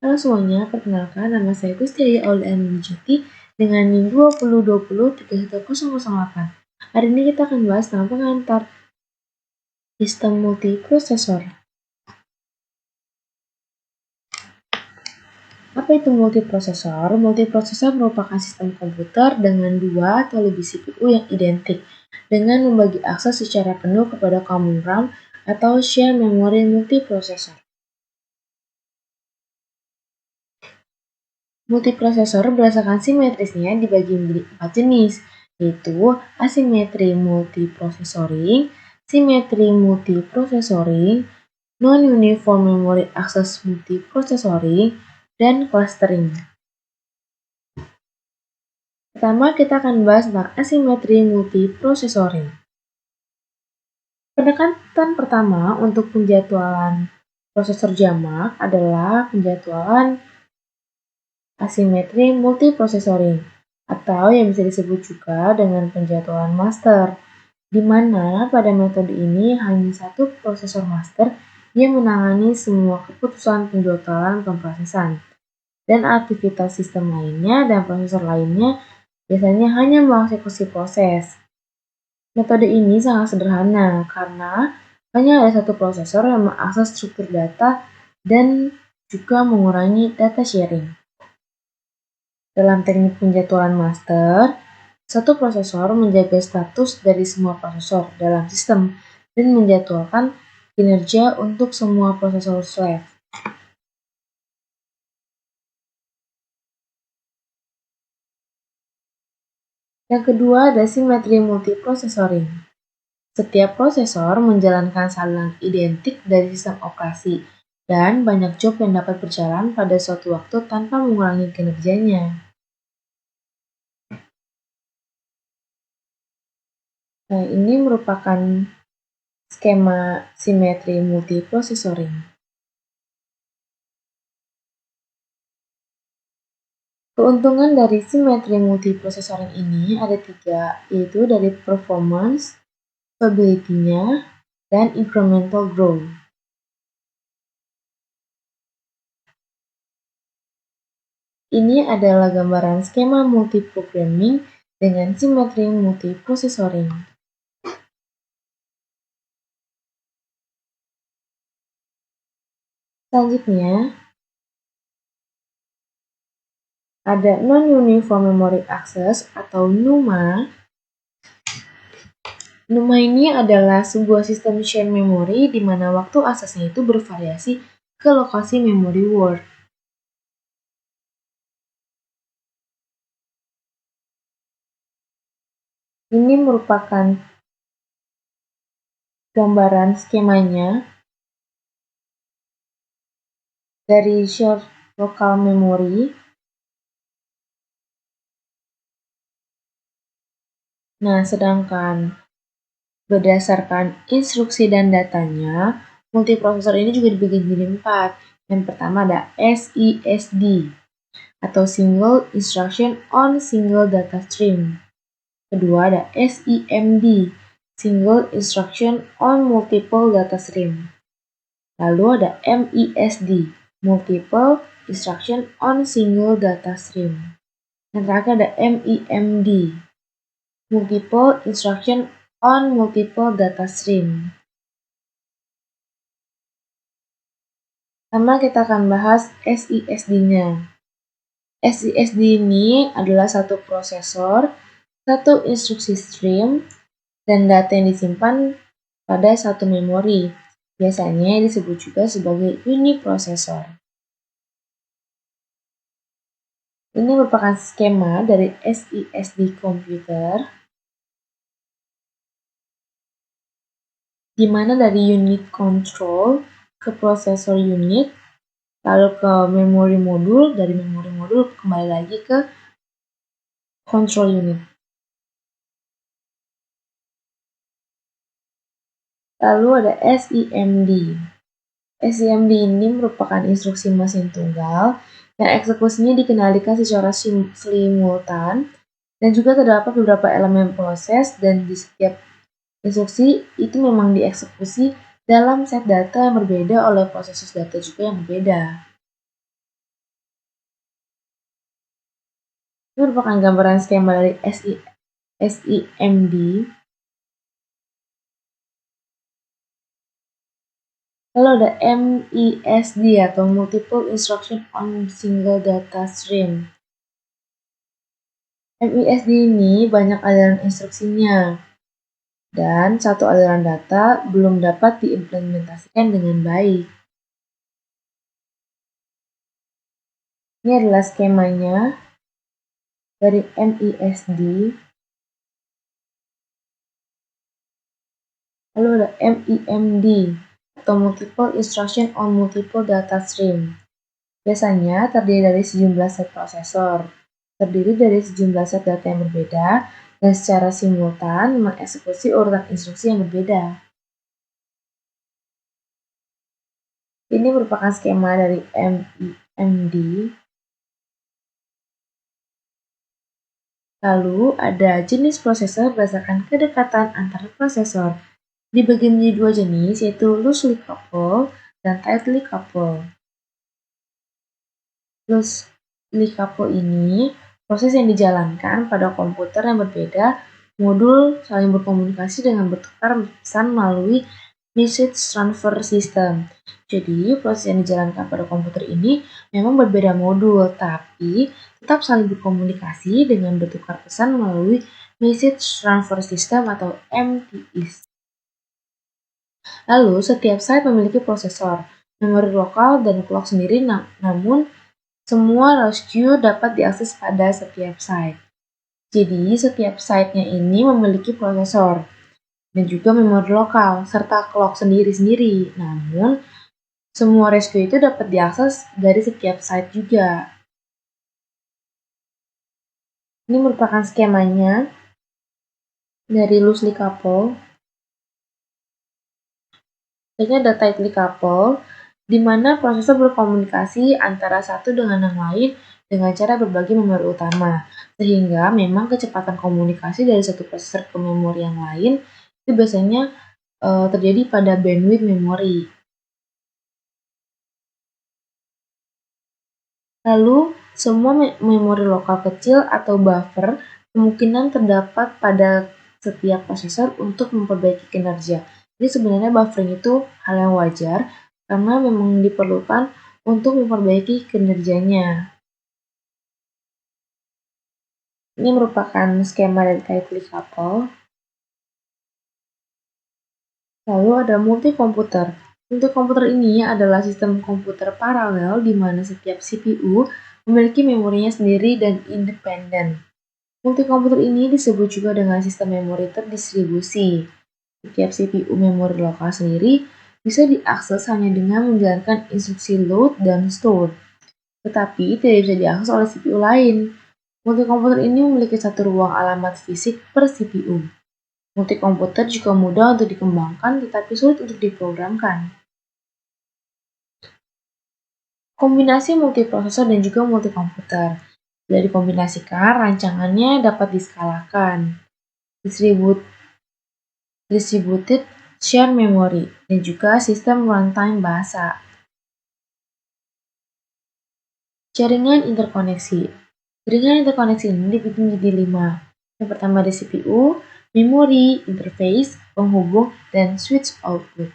Halo semuanya, perkenalkan nama saya Gustiaya Auliani Jati dengan NIM 2020-31008. Hari ini kita akan bahas tentang pengantar sistem multiprosesor. Apa itu multiprosesor? Multiprosesor merupakan sistem komputer dengan 2 atau lebih CPU yang identik dengan membagi akses secara penuh kepada common RAM atau share memory multiprosesor. Multiprosesor berdasarkan simetrisnya dibagi menjadi 4 jenis, yaitu asimetri multiprosesoring, simetri multiprosesoring, non-uniform memory access multiprosesoring, dan clustering. Pertama, kita akan bahas tentang asimetri multiprosesoring. Pendekatan pertama untuk penjadwalan prosesor jamak adalah penjadwalan asimetri multiprosesoring, atau yang bisa disebut juga dengan penjadwalan master, di mana pada metode ini hanya satu prosesor master yang menangani semua keputusan penjadwalan pemrosesan, dan aktivitas sistem lainnya dan prosesor lainnya biasanya hanya mengeksekusi proses. Metode ini sangat sederhana karena hanya ada satu prosesor yang mengakses struktur data dan juga mengurangi data sharing. Dalam teknik penjadwalan master, satu prosesor menjaga status dari semua prosesor dalam sistem dan menjadwalkan kinerja untuk semua prosesor slave. Yang kedua ada simetri multiprosesoring. Setiap prosesor menjalankan salinan identik dari sistem operasi dan banyak job yang dapat berjalan pada suatu waktu tanpa mengurangi kinerjanya. Nah, ini merupakan skema simetri multiprosesoring. Keuntungan dari simetri multiprosesoring ini ada 3, yaitu dari performance, stability-nya, dan incremental growth. Ini adalah gambaran skema multiprogramming dengan simetri multiprosesoring. Selanjutnya, ada non-uniform memory access atau NUMA. NUMA ini adalah sebuah sistem shared memory di mana waktu aksesnya itu bervariasi ke lokasi memory word. Ini merupakan gambaran skemanya dari shared local memory. Nah, sedangkan berdasarkan instruksi dan datanya, multiprosesor ini juga dibagi menjadi 4. Yang pertama ada SISD atau Single Instruction on Single Data Stream. Kedua ada SIMD, Single Instruction on Multiple Data Stream. Lalu ada MISD, Multiple Instruction on Single Data Stream. Yang terakhir ada MIMD, Multiple Instruction on Multiple Data Stream. Pertama kita akan bahas SISD-nya. SISD ini adalah satu prosesor, satu instruksi stream, dan data yang disimpan pada satu memori. Biasanya disebut juga sebagai uniprosesor. Ini merupakan skema dari SISD komputer, di mana dari unit control ke prosesor unit, lalu ke memori modul, dari memori modul kembali lagi ke control unit. Lalu ada SIMD. SIMD ini merupakan instruksi mesin tunggal yang eksekusinya dikendalikan secara simultan dan juga terdapat beberapa elemen proses, dan di setiap instruksi itu memang dieksekusi dalam set data yang berbeda oleh proses data juga yang berbeda. Ini merupakan gambaran skema dari SIMD. Lalu ada MISD atau Multiple Instruction on Single Data Stream. MISD ini banyak aliran instruksinya, dan satu aliran data belum dapat diimplementasikan dengan baik. Ini adalah skemanya dari MISD. Lalu ada MIMD atau Multiple Instruction on Multiple Data Stream. Biasanya terdiri dari sejumlah set prosesor, terdiri dari sejumlah set data yang berbeda, dan secara simultan mengeksekusi urutan instruksi yang berbeda. Ini merupakan skema dari MIMD. Lalu ada jenis prosesor berdasarkan kedekatan antara prosesor. Dibagi menjadi dua jenis, yaitu loosely coupled dan tightly coupled. Loosely coupled ini proses yang dijalankan pada komputer yang berbeda, modul saling berkomunikasi dengan bertukar pesan melalui message transfer system. Jadi, proses yang dijalankan pada komputer ini memang berbeda modul, tapi tetap saling berkomunikasi dengan bertukar pesan melalui message transfer system atau MTS. Lalu, setiap site memiliki prosesor, memori lokal, dan clock sendiri, namun semua ROSQ dapat diakses pada setiap site. Jadi, setiap site-nya ini memiliki prosesor dan juga memori lokal, serta clock sendiri-sendiri. Namun, semua ROSQ itu dapat diakses dari setiap site juga. Ini merupakan skemanya dari loosely coupled. Selanjutnya ada tightly coupled, di mana prosesor berkomunikasi antara satu dengan yang lain dengan cara berbagi memori utama. Sehingga memang kecepatan komunikasi dari satu prosesor ke memori yang lain itu biasanya terjadi pada bandwidth memori. Lalu, semua memori lokal kecil atau buffer kemungkinan terdapat pada setiap prosesor untuk memperbaiki kinerja. Jadi sebenarnya buffering itu hal yang wajar karena memang diperlukan untuk memperbaiki kinerjanya. Ini merupakan skema dari tightly coupled. Lalu ada multi-komputer. Multi-komputer ini adalah sistem komputer paralel di mana setiap CPU memiliki memorinya sendiri dan independen. Multi-komputer ini disebut juga dengan sistem memori terdistribusi. Setiap CPU memori lokal sendiri bisa diakses hanya dengan menjalankan instruksi load dan store, tetapi tidak bisa diakses oleh CPU lain. Multi-komputer ini memiliki satu ruang alamat fisik per CPU. Multi-komputer juga mudah untuk dikembangkan tetapi sulit untuk diprogramkan. Kombinasi multiprosesor dan juga multi-komputer. Bila dikombinasikan, rancangannya dapat diskalakan. Distributed share memory, dan juga sistem runtime bahasa. Jaringan interkoneksi. Jaringan interkoneksi ini dibagi menjadi 5. Yang pertama ada CPU, memori, interface, penghubung, dan switch output.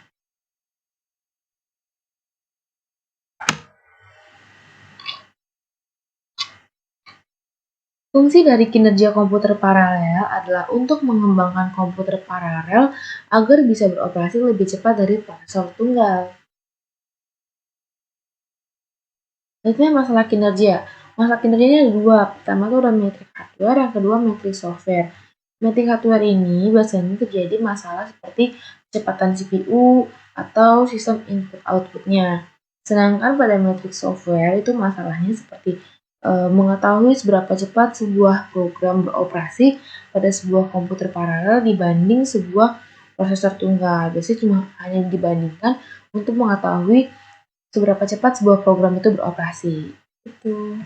Fungsi dari kinerja komputer paralel adalah untuk mengembangkan komputer paralel agar bisa beroperasi lebih cepat dari prosesor tunggal. Selanjutnya masalah kinerja. Masalah kinerjanya ada dua. Pertama itu ada metrik hardware, yang kedua metrik software. Metrik hardware ini biasanya terjadi masalah seperti kecepatan CPU atau sistem input-outputnya. Sedangkan pada metrik software itu masalahnya seperti mengetahui seberapa cepat sebuah program beroperasi pada sebuah komputer paralel dibanding sebuah prosesor tunggal. Biasanya cuma hanya dibandingkan untuk mengetahui seberapa cepat sebuah program itu beroperasi. Itu.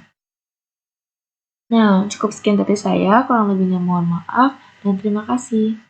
Nah, cukup sekian dari saya. Kurang lebihnya mohon maaf dan terima kasih.